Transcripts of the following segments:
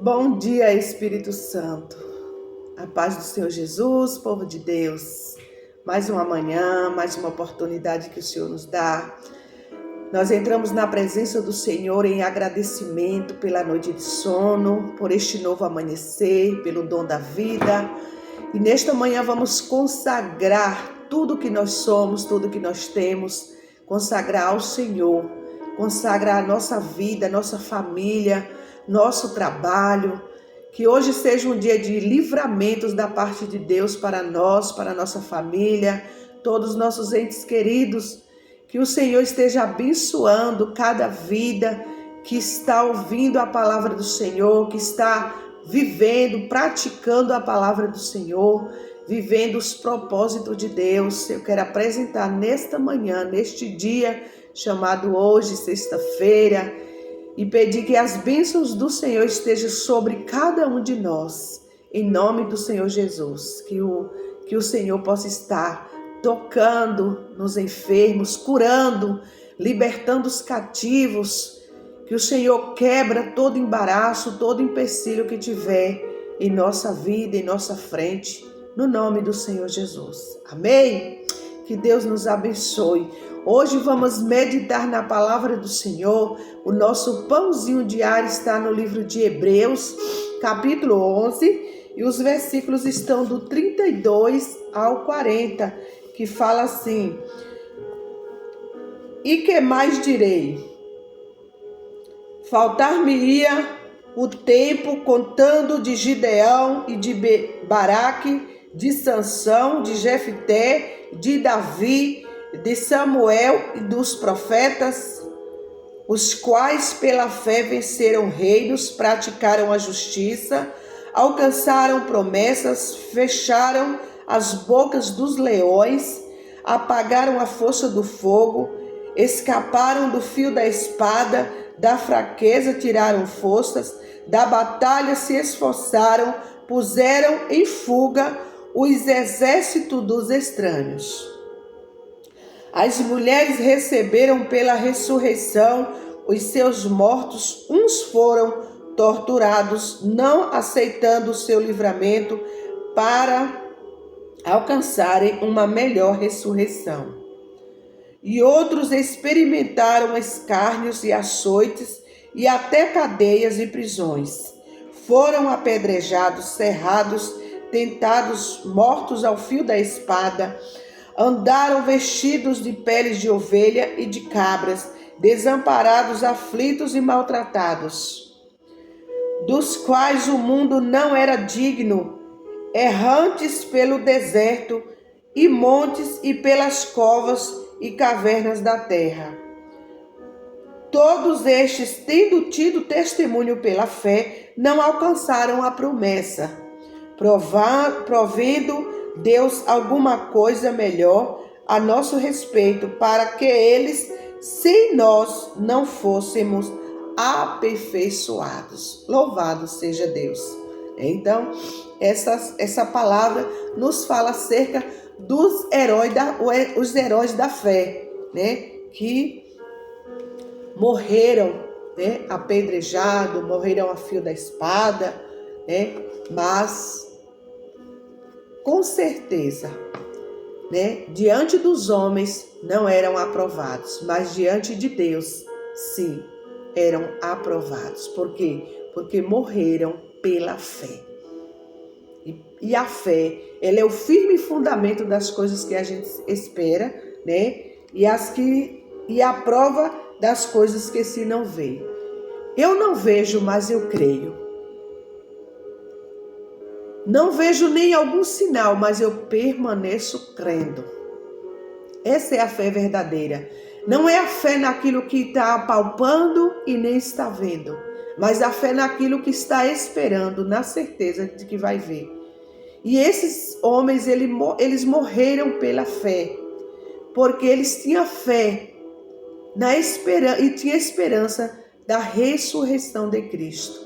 Bom dia, Espírito Santo. A paz do Senhor Jesus, povo de Deus. Mais uma manhã, mais uma oportunidade que o Senhor nos dá. Nós entramos na presença do Senhor em agradecimento pela noite de sono, por este novo amanhecer, pelo dom da vida. E nesta manhã vamos consagrar tudo que nós somos, tudo que nós temos, consagrar ao Senhor, consagrar a nossa vida, nossa família, nosso trabalho. Que hoje seja um dia de livramentos da parte de Deus para nós, para a nossa família, todos os nossos entes queridos. Que o Senhor esteja abençoando cada vida que está ouvindo a palavra do Senhor, que está vivendo, praticando a palavra do Senhor, vivendo os propósitos de Deus. Eu quero apresentar nesta manhã, neste dia chamado hoje, sexta-feira, e pedir que as bênçãos do Senhor estejam sobre cada um de nós, em nome do Senhor Jesus. Que o Senhor possa estar tocando nos enfermos, curando, libertando os cativos. Que o Senhor quebra todo embaraço, todo empecilho que tiver em nossa vida, em nossa frente, no nome do Senhor Jesus. Amém? Que Deus nos abençoe. Hoje vamos meditar na palavra do Senhor. O nosso pãozinho diário está no livro de Hebreus, capítulo 11, e os versículos estão do 32 ao 40, que fala assim: E que mais direi? Faltar-me-ia o tempo contando de Gideão e de Baraque, de Sansão, de Jefté, de Davi, de Samuel e dos profetas, os quais pela fé venceram reinos, praticaram a justiça, alcançaram promessas, fecharam as bocas dos leões, apagaram a força do fogo, escaparam do fio da espada, da fraqueza tiraram forças, da batalha se esforçaram, puseram em fuga os exércitos dos estranhos. As mulheres receberam pela ressurreição os seus mortos, uns foram torturados, não aceitando o seu livramento para alcançarem uma melhor ressurreição. E outros experimentaram escárnios e açoites e até cadeias e prisões. Foram apedrejados, cerrados, tentados, mortos ao fio da espada. Andaram vestidos de peles de ovelha e de cabras, desamparados, aflitos e maltratados, dos quais o mundo não era digno, errantes pelo deserto e montes e pelas covas e cavernas da terra. Todos estes, tendo tido testemunho pela fé, não alcançaram a promessa, provendo Deus alguma coisa melhor a nosso respeito, para que eles, sem nós, não fôssemos aperfeiçoados. Louvado seja Deus. Então, essa palavra nos fala acerca dos os heróis da fé, né? Que morreram, né? Apedrejados, morreram a fio da espada, né? Mas com certeza, né, diante dos homens não eram aprovados, mas diante de Deus, sim, eram aprovados. Por quê? Porque morreram pela fé. E a fé, ela é o firme fundamento das coisas que a gente espera, né? E a prova das coisas que se não vê. Eu não vejo, mas eu creio. Não vejo nem algum sinal, mas eu permaneço crendo. Essa é a fé verdadeira. Não é a fé naquilo que está apalpando e nem está vendo, mas a fé naquilo que está esperando, na certeza de que vai ver. E esses homens, eles morreram pela fé, porque eles tinham fé na esperança e tinham esperança da ressurreição de Cristo.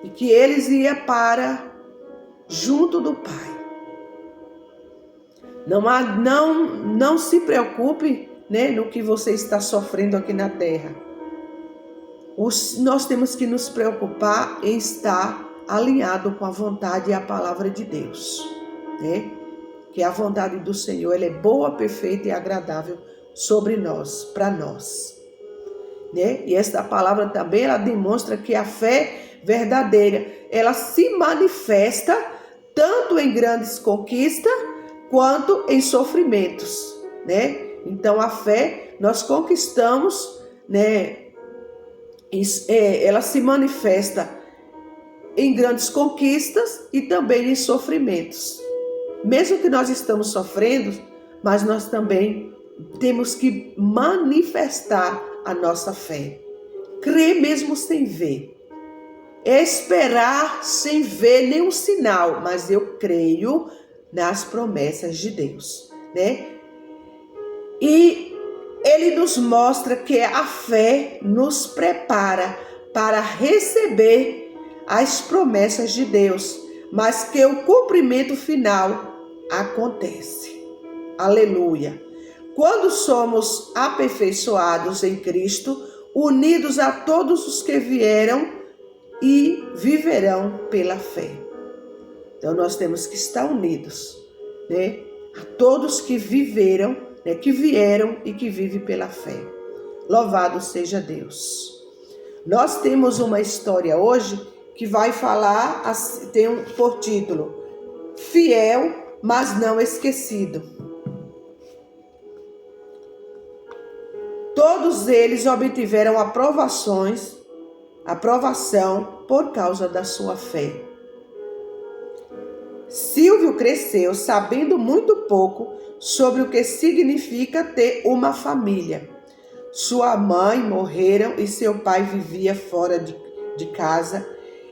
E que eles iam para junto do Pai. Não se preocupe, né, no que você está sofrendo aqui na terra. Nós temos que nos preocupar em estar alinhado com a vontade e a palavra de Deus, né? Que a vontade do Senhor, ela é boa, perfeita e agradável sobre nós, para nós, né? E esta palavra também, ela demonstra que a fé verdadeira, ela se manifesta tanto em grandes conquistas quanto em sofrimentos, né? Então a fé nós conquistamos, né? Ela se manifesta em grandes conquistas e também em sofrimentos. Mesmo que nós estamos sofrendo, mas nós também temos que manifestar a nossa fé. Crer mesmo sem ver. Esperar sem ver nenhum sinal, mas eu creio nas promessas de Deus, né? E ele nos mostra que a fé nos prepara para receber as promessas de Deus, mas que o cumprimento final acontece. Aleluia! Quando somos aperfeiçoados em Cristo, unidos a todos os que vieram e viverão pela fé. Então nós temos que estar unidos, né? A todos que viveram, né? Que vieram e que vivem pela fé. Louvado seja Deus. Nós temos uma história hoje que vai falar, tem por título, Fiel, mas não esquecido. Todos eles obtiveram aprovação por causa da sua fé. Silvio cresceu sabendo muito pouco sobre o que significa ter uma família. Sua mãe morreram e seu pai vivia fora de casa.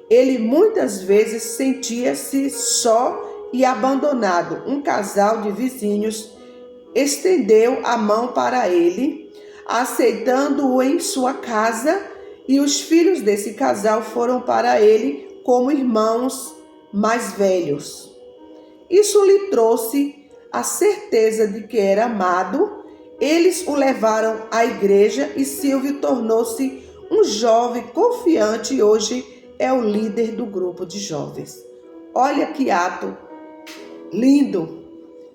Ele muitas vezes sentia-se só e abandonado. Um casal de vizinhos estendeu a mão para ele, aceitando-o em sua casa, e os filhos desse casal foram para ele como irmãos mais velhos. Isso lhe trouxe a certeza de que era amado. Eles o levaram à igreja e Silvio tornou-se um jovem confiante e hoje é o líder do grupo de jovens. Olha que ato lindo,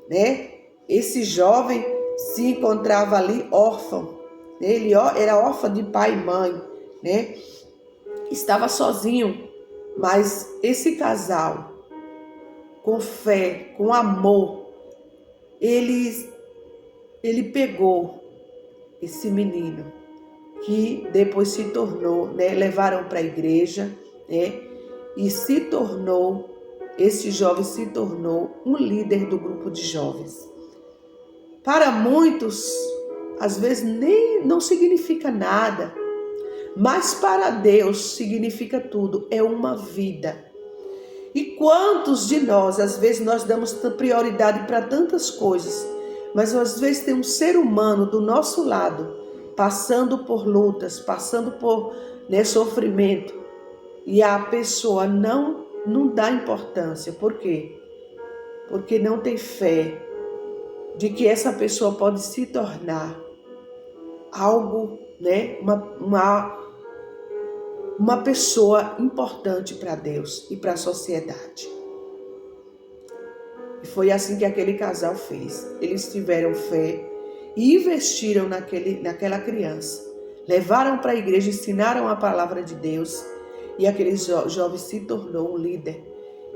né? Esse jovem se encontrava ali órfão. Ele era órfão de pai e mãe, né? Estava sozinho, mas esse casal, com fé, com amor, ele pegou esse menino que depois se tornou, né? Levaram para a igreja, né? E esse jovem se tornou um líder do grupo de jovens. Para muitos, às vezes não significa nada, mas para Deus significa tudo, é uma vida. E quantos de nós, às vezes nós damos prioridade para tantas coisas, mas às vezes tem um ser humano do nosso lado, passando por lutas, passando por sofrimento, e a pessoa não dá importância. Por quê? Porque não tem fé de que essa pessoa pode se tornar algo, né? Uma pessoa importante para Deus e para a sociedade. E foi assim que aquele casal fez. Eles tiveram fé e investiram naquela criança. Levaram para a igreja, ensinaram a palavra de Deus e aquele jovem se tornou um líder.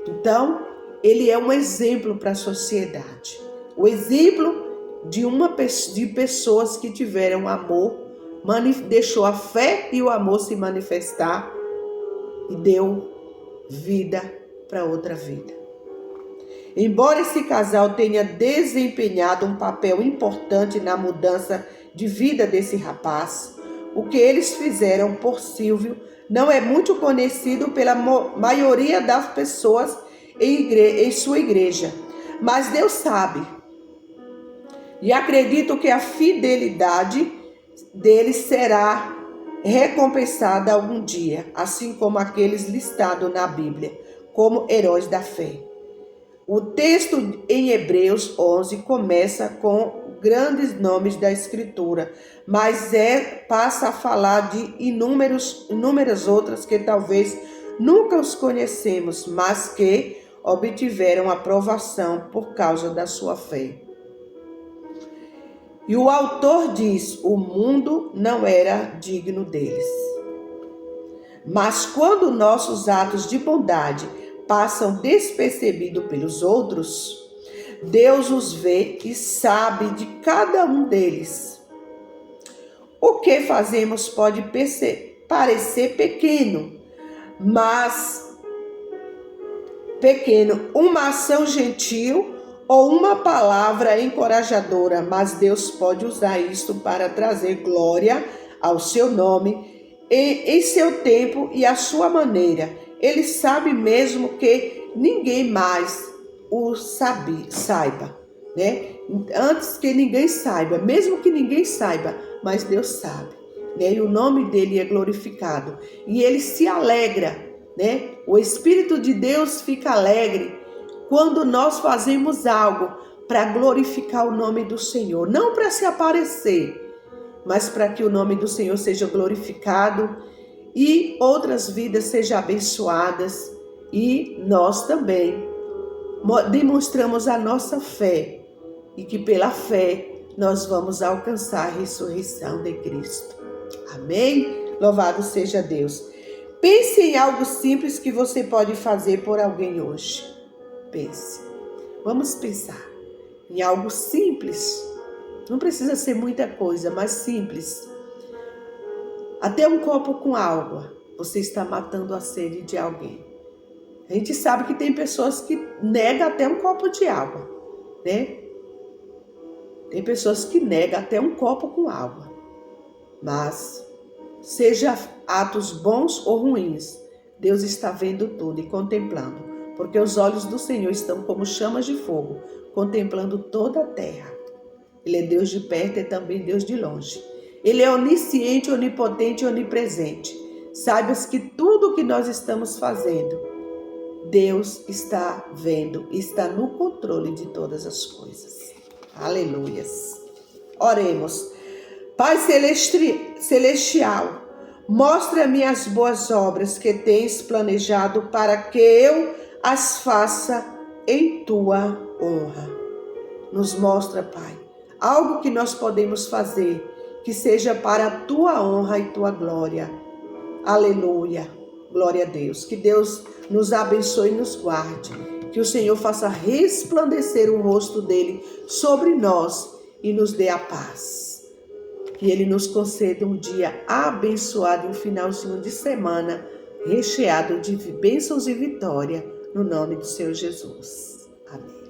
Então, ele é um exemplo para a sociedade. O exemplo de pessoas que tiveram amor, deixou a fé e o amor se manifestar e deu vida para outra vida. Embora esse casal tenha desempenhado um papel importante na mudança de vida desse rapaz, o que eles fizeram por Silvio não é muito conhecido pela maioria das pessoas em sua igreja, mas Deus sabe. E acredito que a fidelidade deles será recompensada algum dia, assim como aqueles listados na Bíblia como heróis da fé. O texto em Hebreus 11 começa com grandes nomes da Escritura, mas passa a falar de inúmeras outras que talvez nunca os conhecemos, mas que obtiveram aprovação por causa da sua fé. E o autor diz: o mundo não era digno deles. Mas quando nossos atos de bondade passam despercebidos pelos outros, Deus os vê e sabe de cada um deles. O que fazemos pode parecer pequeno, uma ação gentil ou uma palavra encorajadora, mas Deus pode usar isso para trazer glória ao seu nome em seu tempo e à sua maneira. Ele sabe mesmo que ninguém mais o saiba, né? Antes que ninguém saiba, mesmo que ninguém saiba, mas Deus sabe, né? E o nome dele é glorificado e ele se alegra, né? O Espírito de Deus fica alegre quando nós fazemos algo para glorificar o nome do Senhor, não para se aparecer, mas para que o nome do Senhor seja glorificado e outras vidas sejam abençoadas, e nós também demonstramos a nossa fé e que pela fé nós vamos alcançar a ressurreição de Cristo. Amém? Louvado seja Deus. Pense em algo simples que você pode fazer por alguém hoje. Pense. Vamos pensar em algo simples. Não precisa ser muita coisa, mas simples. Até um copo com água, você está matando a sede de alguém. A gente sabe que tem pessoas que negam até um copo de água, né? Tem pessoas que negam até um copo com água. Mas, seja atos bons ou ruins, Deus está vendo tudo e contemplando. Porque os olhos do Senhor estão como chamas de fogo, contemplando toda a terra. Ele é Deus de perto e também Deus de longe. Ele é onisciente, onipotente e onipresente. Saibas que tudo o que nós estamos fazendo, Deus está vendo, está no controle de todas as coisas. Aleluias. Oremos. Pai celestial, mostra-me as boas obras que tens planejado para que eu as faça em tua honra. Nos mostra, Pai, algo que nós podemos fazer que seja para a tua honra e tua glória. Aleluia. Glória a Deus. Que Deus nos abençoe e nos guarde. Que o Senhor faça resplandecer o rosto dele sobre nós e nos dê a paz. Que ele nos conceda um dia abençoado e um finalzinho de semana recheado de bênçãos e vitória no nome do Senhor Jesus. Amém.